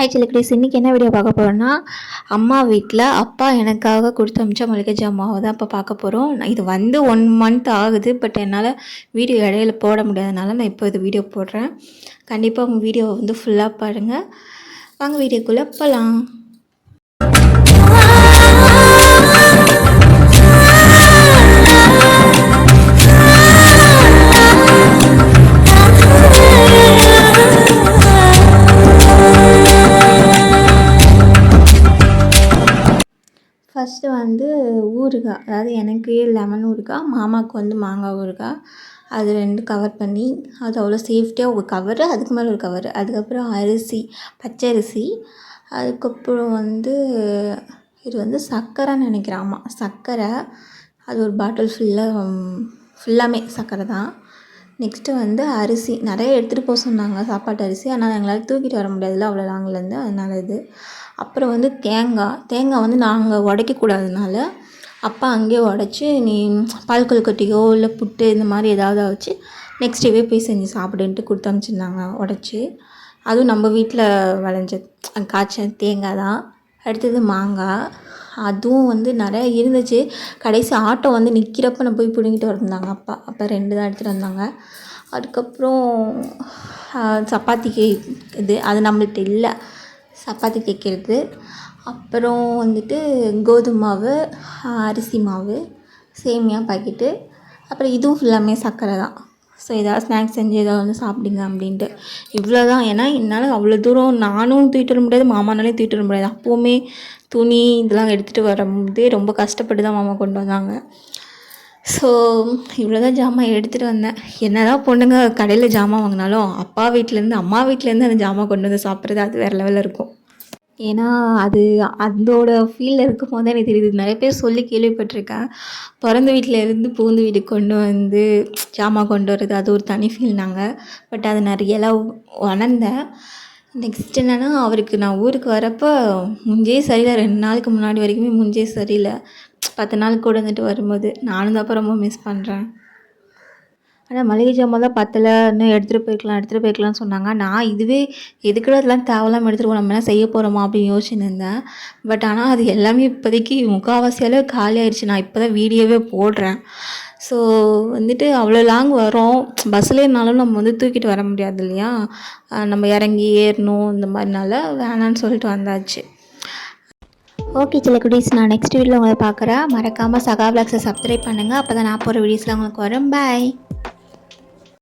Hi சிலக்குடீஸ், இன்றைக்கி என்ன video பார்க்க போகிறோன்னா, அம்மா வீட்டில் அப்பா எனக்காக கொடுத்து அமிச்ச மளிகை ஜாமாவை தான் இப்போ பார்க்க போகிறோம். இது 1 மந்த் ஆகுது. பட் என்னால் வீடியோ இடையில போட முடியாதனால நான் இப்போ இது வீடியோ போடுறேன். கண்டிப்பாக உங்கள் வீடியோவை ஃபுல்லாக பாருங்கள். வாங்க வீடியோக்குள்ளே போகலாம். ஃபஸ்ட்டு ஊறுகாய், அதாவது எனக்கு லெமன் ஊறுகாய், மாமாவுக்கு மாங்காய் ஊறுகாய், அது 2 கவர் பண்ணி அது அவ்வளோ சேஃப்டியாக ஒரு கவரு, அதுக்கு மேலே ஒரு கவரு. அதுக்கப்புறம் அரிசி, பச்சரிசி, அதுக்கப்புறம் இது சர்க்கரைன்னு நினைக்கிறேன். ஆமாம், சர்க்கரை. அது ஒரு பாட்டில் ஃபுல்லாமே சர்க்கரை தான். நெக்ஸ்ட்டு அரிசி நிறைய எடுத்துகிட்டு போக சொன்னாங்க, சாப்பாட்டு அரிசி. ஆனால் எங்களால் தூக்கிட்டு வர முடியாதுல்ல அவ்வளோ லாங்கிலேருந்து, அதனால் இது. அப்புறம் தேங்காய் நாங்கள் உடைக்கக்கூடாதனால அப்பா அங்கேயே உடச்சி, நீ பால் கொழுக்கட்டையோ இல்லை புட்டு இந்த மாதிரி ஏதாவது வச்சு நெக்ஸ்ட் டேவே போய் செஞ்சு சாப்பிடுன்ட்டு கொடுத்து அனுப்பிச்சிருந்தாங்க உடச்சி. அதுவும் நம்ம வீட்டில் விளைஞ்ச காய்ச்ச தேங்காய் தான். அடுத்தது மாங்காய், அதுவும் நிறைய இருந்துச்சு. கடைசி ஆட்டோ நிற்கிறப்ப நான் போய் பிடுங்கிட்டு வந்திருந்தாங்க அப்பா. அப்போ 2 தான் எடுத்துகிட்டு வந்தாங்க. அதுக்கப்புறம் சப்பாத்திக்கு இது, அது நம்மள்ட்ட இல்லை, சப்பாத்தி தேய்க்கிறது. அப்புறம் கோதுமை மாவு, அரிசி மாவு, சேமியா பாக்கெட்டு. அப்புறம் இதுவும் ஃபுல்லாமே சர்க்கரை தான். ஸோ ஏதாவது ஸ்நாக்ஸ் செஞ்சு ஏதாவது சாப்பிடுங்க அப்படின்ட்டு. இவ்வளோ தான். ஏன்னா என்னால் அவ்வளோ தூரம் நானும் தூக்கிட்டு வர முடியாது, மாமானாலே தூக்கிட்டு வர முடியாது. அப்போவுமே துணி இதெல்லாம் எடுத்துகிட்டு வரும்போது ரொம்ப கஷ்டப்பட்டு தான் மாமா கொண்டு வந்தாங்க. ஸோ இவ்வளோ தான் ஜாமான் எடுத்துகிட்டு வந்தேன். என்ன தான் பொண்ணுங்க கடையில் ஜாமான் வாங்கினாலும் அப்பா வீட்டிலேருந்து அம்மா வீட்டிலேருந்து அந்த ஜாமான் கொண்டு வந்து சாப்பிட்றது அது வேறு லெவலில் இருக்கும். ஏன்னா அது அதோட ஃபீலில் இருக்கும் போது தான் எனக்கு தெரியுது. நிறைய பேர் சொல்லி கேள்விப்பட்டிருக்கேன், பிறந்த வீட்டிலேருந்து புகுந்த வீட்டுக்கு கொண்டு ஜாமான் கொண்டு வர்றது அது ஒரு தனி ஃபீல்னாங்க. பட் அது நிறையலாம் உணர்ந்தேன். நெக்ஸ்ட் என்னென்னா, அவருக்கு நான் ஊருக்கு வரப்போ முஞ்சே சரியில்லை. 2 நாளுக்கு முன்னாடி வரைக்குமே முஞ்சே சரியில்லை. 10 நாள் கூட வரும்போது நானும் தான் அப்போ ரொம்ப மிஸ் பண்ணுறேன். ஆனால் மளிகை ஜாமான் தான் பத்தலை, இன்னும் எடுத்துகிட்டு போய்க்கலாம்னு சொன்னாங்க. நான் இதுவே எதுக்குடா அதெல்லாம் தேவையில்லாமல் எடுத்துகிட்டு போகிறோம், நம்ம என்ன செய்ய போகிறோமா அப்படின்னு யோசிச்சுன்னு இருந்தேன். பட் ஆனால் அது எல்லாமே இப்போதைக்கு முக்கால்வாசியால் காலி ஆயிடுச்சு. நான் இப்போ தான் வீடியோவே போடுறேன். ஸோ அவ்வளோ லாங் வரோம், பஸ்ஸில் இருந்தாலும் நம்ம தூக்கிட்டு வர முடியாது இல்லையா, நம்ம இறங்கி ஏறணும், இந்த மாதிரினால வேணான்னு சொல்லிட்டு வந்தாச்சு. ஓகே சிலக்குடீஸ், நான் நெக்ஸ்ட் வீடியோவில் உங்களை பார்க்குறேன். மறக்காமல் சகா விலாக்ஸை சப்ஸ்கிரைப் பண்ணுங்கள். அப்போ தான் நான் போகிற வீடியோஸில் உங்களுக்கு வரும். பாய்.